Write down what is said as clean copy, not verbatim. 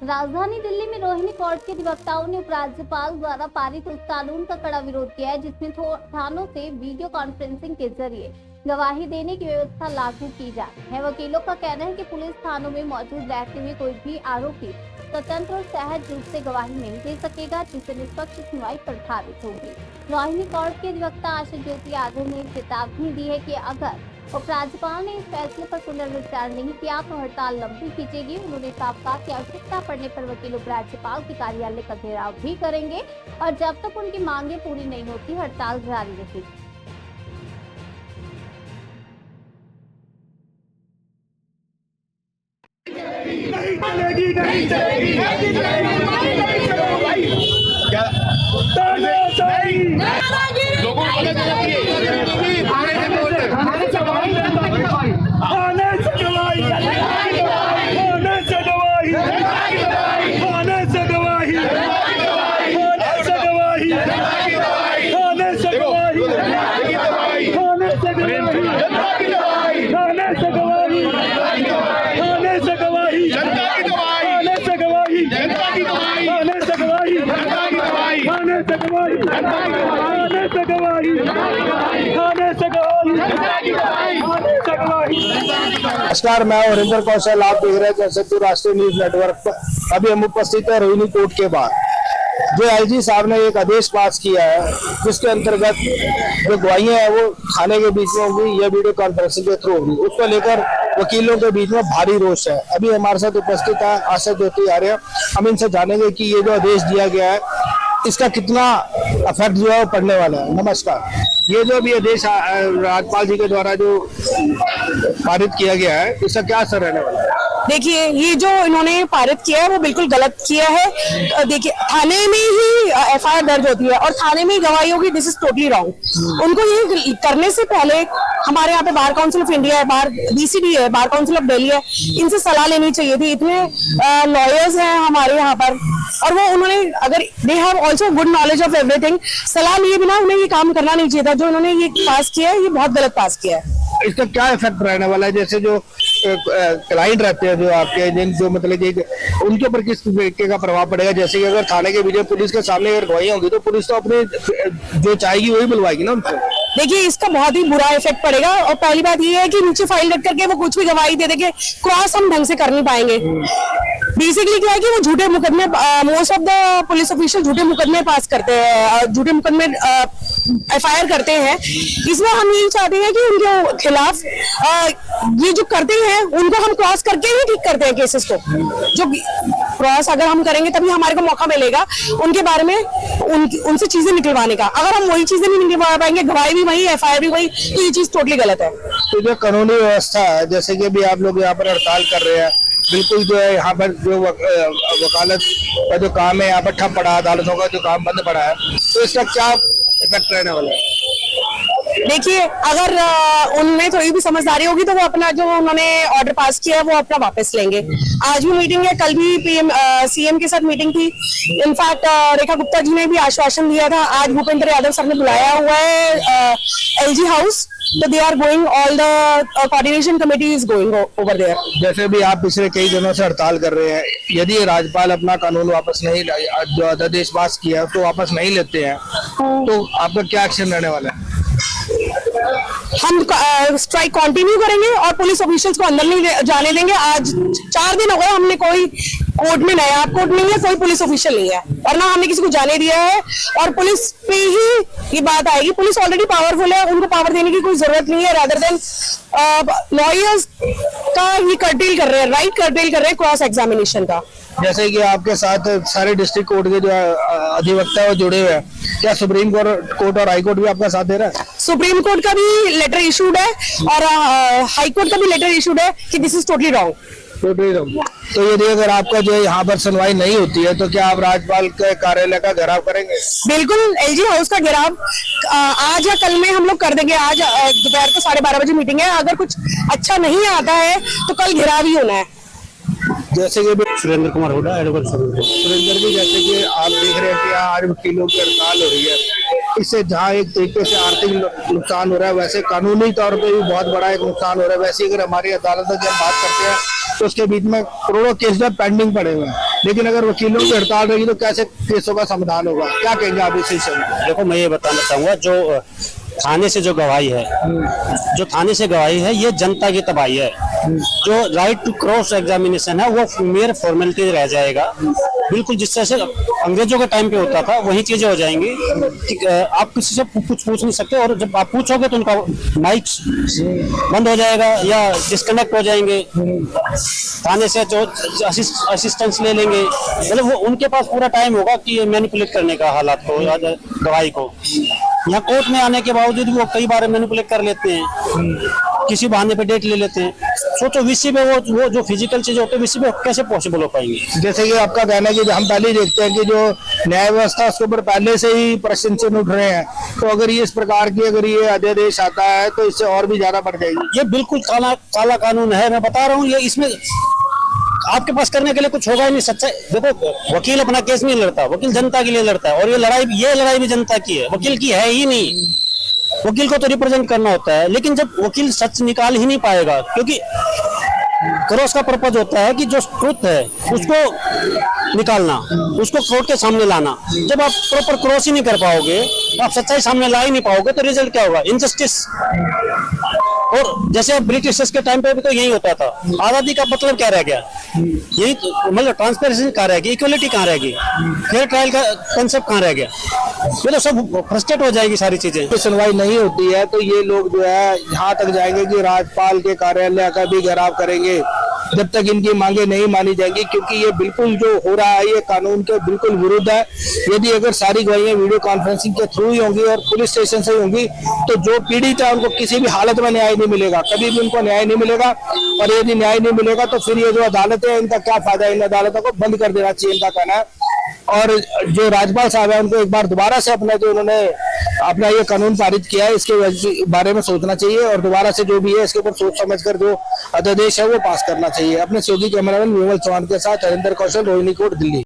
राजधानी दिल्ली में रोहिणी कोर्ट के अधिवक्ताओं ने उपराज्यपाल द्वारा पारित उस कानून का कड़ा विरोध किया है जिसमें थानों से वीडियो कॉन्फ्रेंसिंग के जरिए गवाही देने की व्यवस्था लागू की जाती है। वकीलों का कहना है कि पुलिस थानों में मौजूद रहते हुए कोई भी आरोपी स्वतंत्र और सहज रूप से गवाही नहीं दे सकेगा, जिससे निष्पक्ष सुनवाई प्रभावित होगी। रोहिणी कोर्ट के अधिवक्ता आशा ज्योति यादव ने चेतावनी दी है कि अगर उपराज्यपाल ने इस फैसले पर पुनर्विचार नहीं किया तो हड़ताल लंबी खींचेगी। उन्होंने साफ कहा कि आवश्यकता पड़ने पर वकील उपराज्यपाल के कार्यालय का घेराव भी करेंगे और जब तक उनकी मांगे पूरी नहीं होती हड़ताल जारी रहेगी। नहीं चलेगी, नहीं चलेगी, नहीं चलेगी, क्या लोगों को नमस्कार, मैं हरिंदर कौशल। आप देख रहे हैं जनशक्ति राष्ट्रीय न्यूज नेटवर्क पर। अभी हम उपस्थित है रोहिणी कोर्ट के बाहर। जो आईजी साहब ने एक आदेश पास किया है जिसके अंतर्गत जो गवाहियां हैं वो थाने के बीच में होगी या वीडियो कॉन्फ्रेंसिंग के थ्रू होगी, उसको लेकर वकीलों के बीच में भारी रोष है। अभी हमारे साथ उपस्थित है आशा ज्योति आर्य। हम इनसे जानेंगे कि ये जो आदेश दिया गया है इसका कितना इफेक्ट जो है वो पड़ने वाला है। नमस्कार, ये जो भी आदेश राज्यपाल जी के द्वारा जो पारित किया गया है इसका क्या असर रहने वाला है? देखिए, ये जो इन्होंने पारित किया है वो बिल्कुल गलत किया है। देखिए, थाने में ही एफआईआर दर्ज होती है और थाने में ही गवाही होगी। This is totally wrong. उनको ये करने से पहले हमारे यहाँ पे बार काउंसिल ऑफ इंडिया है, बार बीसीडी है, बार काउंसिल ऑफ दिल्ली है, इनसे सलाह लेनी चाहिए थी। इतने लॉयर्स हैं हमारे यहाँ पर और वो उन्होंने अगर they have also good knowledge of everything, सलाह लिए बिना उन्हें ये काम करना नहीं चाहिए था। जो इन्होंने ये पास किया है ये बहुत गलत पास किया है। इसका क्या इफेक्ट रहने वाला है? जैसे जो क्लाइंट रहते हैं जो आपके जो मतलब उनके ऊपर किस तरीके का प्रभाव पड़ेगा? जैसे कि अगर थाने के बीच पुलिस के सामने अगर गवाही होगी तो पुलिस तो अपने जो चाहेगी वही बुलवाएगी ना उनको। देखिए, इसका बहुत ही बुरा इफेक्ट पड़ेगा और पहली बात ये है कि नीचे फाइल रख करके वो कुछ भी गवाही दे देंगे, क्रॉस हम ढंग से कर नहीं पाएंगे। बेसिकली क्या है कि वो झूठे मुकदमे, most of the police official झूठे मुकदमे पास करते हैं, झूठे मुकदमे एफआईआर करते हैं। इसमें हम यही चाहते हैं कि उनके खिलाफ ये जो करते हैं उनको हम क्रॉस करके ही ठीक करते हैं केसेस को। जो क्रॉस अगर हम करेंगे तभी हमारे को मौका मिलेगा उनके बारे में उनसे चीजें निकलवाने का। अगर हम वही चीजें नहीं निकलवा पाएंगे, गवाही भी वही, एफआईआर भी वही, तो ये चीज टोटली गलत है। तो जो कानूनी व्यवस्था है, जैसे कि अभी आप लोग यहाँ पर हड़ताल कर रहे हैं, बिल्कुल जो है यहाँ पर जो वकालत का जो काम है यहाँ पर ठप पड़ा, अदालतों का जो काम बंद पड़ा है, तो इसका क्या इफेक्ट रहने वाला है? देखिए, अगर उनमें थोड़ी भी समझदारी होगी तो वो अपना जो उन्होंने ऑर्डर पास किया है वो अपना वापस लेंगे। आज भी मीटिंग है, कल भी पीएम सीएम के साथ मीटिंग थी। इनफैक्ट रेखा गुप्ता जी ने भी आश्वासन दिया था। आज भूपेंद्र यादव सर ने बुलाया हुआ है एलजी हाउस, तो they are going, all the coordination committee is going over there. जैसे भी आप पिछले कई दिनों से हड़ताल कर रहे हैं, यदि राज्यपाल अपना कानून वापस नहीं, जो अध्यादेश पास किया है तो वापस नहीं लेते हैं तो आपका क्या एक्शन रहने वाला है? हम स्ट्राइक कंटिन्यू करेंगे और पुलिस ऑफिशियल्स को अंदर नहीं जाने देंगे। आज 4 दिन हो गए, हमने कोई कोर्ट में नया कोर्ट नहीं है, कोई पुलिस ऑफिशियल नहीं है और ना हमने किसी को जाने दिया है। और पुलिस पे ही ये बात आएगी। पुलिस ऑलरेडी पावरफुल है, उनको पावर देने की कोई जरूरत नहीं है। रादर देन लॉयर्स का ही कर्टेल कर रहे हैं, राइट कर्टेल कर रहे हैं क्रॉस एग्जामिनेशन का। जैसे कि आपके साथ सारे डिस्ट्रिक्ट कोर्ट के जो अधिवक्ता वो जुड़े हुए हैं, क्या सुप्रीम कोर्ट और हाई कोर्ट भी आपका साथ दे रहा है? सुप्रीम कोर्ट का भी लेटर इशूड है और हाई कोर्ट का भी लेटर इशूड है कि दिस इज टोटली रॉन्ग। तो यदि अगर आपका जो यहाँ पर सुनवाई नहीं होती है तो क्या आप राज्यपाल के कार्यालय का घेराव करेंगे? बिल्कुल, एलजी हाउस का घेराव आज या कल में हम लोग कर देंगे। आज दोपहर को 12:30 बजे मीटिंग है। अगर कुछ अच्छा नहीं आता है तो कल घेराव ही होना है। जैसे कि सुरेंद्र कुमार हुड्डा, एडवोकेट सुरेंद्र जी, जैसे कि आप देख रहे हैं कि आज वकीलों की हड़ताल हो रही है, इससे जहाँ एक तरीके से आर्थिक नुकसान हो रहा है, वैसे कानूनी तौर पे भी बहुत बड़ा एक नुकसान हो रहा है। वैसे अगर हमारी अदालतों की हम बात करते हैं तो उसके बीच में करोड़ों केस पेंडिंग पड़े हुए हैं। लेकिन अगर वकीलों की हड़ताल रहेगी तो कैसे केसों का समाधान होगा? क्या कहेंगे आप इस विषय में? देखो, मैं ये बताना चाहूंगा, जो थाने से जो गवाही है, ये जनता की तबाही है। जो राइट टू क्रॉस एग्जामिनेशन है वो मेयर फॉर्मेलिटी रह जाएगा, बिल्कुल जिस तरह से अंग्रेजों के टाइम पे होता था वही चीजें हो जाएंगी कि आप किसी से कुछ पूछ नहीं सकते, और जब आप पूछोगे तो उनका माइक बंद हो जाएगा या डिस्कनेक्ट हो जाएंगे। थाने से जो असिस्टेंस ले लेंगे, मतलब वो उनके पास पूरा टाइम होगा कि मैनिपुलेट करने का हालात को या गवाही को। यहाँ कोर्ट में आने के बावजूद वो कई बार मैनिपुलेट कर लेते हैं, किसी बहाने पे डेट ले लेते हैं। सोचो विषय में वो जो फिजिकल चीज होती है विषय में कैसे पॉसिबल हो पाएंगे? जैसे कि आपका कहना है कि हम पहले ही देखते हैं कि जो न्याय व्यवस्था उसके ऊपर पहले से ही प्रश्न चिन्ह उठ रहे हैं, तो अगर ये इस प्रकार की अगर ये अध्यादेश आता है तो इससे और भी ज्यादा बढ़ जाएगी। ये बिल्कुल काला कानून है, मैं बता रहा हूँ। ये इसमें आपके पास करने के लिए कुछ होगा ही नहीं। सच्चाई देखो, वकील अपना केस नहीं लड़ता, वकील जनता के लिए लड़ता है, और ये लड़ाई भी जनता की है, वकील की है ही नहीं। वकील को तो रिप्रेजेंट करना होता है, लेकिन जब वकील सच निकाल ही नहीं पाएगा, क्योंकि क्रॉस का पर्पज होता है कि जो ट्रुथ है उसको निकालना, उसको कोर्ट के सामने लाना। जब आप प्रॉपर क्रॉस ही नहीं कर पाओगे, आप सच्चाई सामने ला ही नहीं पाओगे, तो रिजल्ट क्या होगा? इनजस्टिस। और जैसे ब्रिटिश के टाइम पे भी तो यही होता था। आजादी का मतलब क्या रह गया? यही तो, मतलब ट्रांसपेरेंसी कहाँ रह गई, इक्वलिटी कहाँ रह गई, फेयर ट्रायल का कंसेप्ट कहाँ रह गया? ये तो सब फ्रस्ट्रेट हो जाएगी सारी चीजें। तो सुनवाई नहीं होती है तो ये लोग जो है यहाँ तक जाएंगे कि राज्यपाल के कार्यालय का भी घेराव करेंगे जब तक इनकी मांगे नहीं मानी जाएंगी, क्योंकि ये बिल्कुल जो हो रहा है ये कानून के बिल्कुल विरुद्ध है। यदि अगर सारी गवाहियां वीडियो कॉन्फ्रेंसिंग के थ्रू ही होंगी और पुलिस स्टेशन से ही होंगी तो जो पीड़ित है उनको किसी भी हालत में न्याय नहीं मिलेगा, कभी भी उनको न्याय नहीं मिलेगा। और यदि न्याय नहीं मिलेगा तो फिर ये जो अदालतें हैं इनका क्या फायदा? इन अदालतों को बंद कर देना चाहिए, इनका कहना है। और जो राज्यपाल साहब है उनको एक बार दोबारा से अपना जो उन्होंने अपना ये कानून पारित किया है इसके बारे में सोचना चाहिए, और दोबारा से जो भी है इसके ऊपर सोच समझकर जो अध्यादेश है वो पास करना चाहिए। अपने सहयोगी कैमरामैन विमल चौहान के साथ हरिंदर कौशल, रोहिणी कोट, दिल्ली।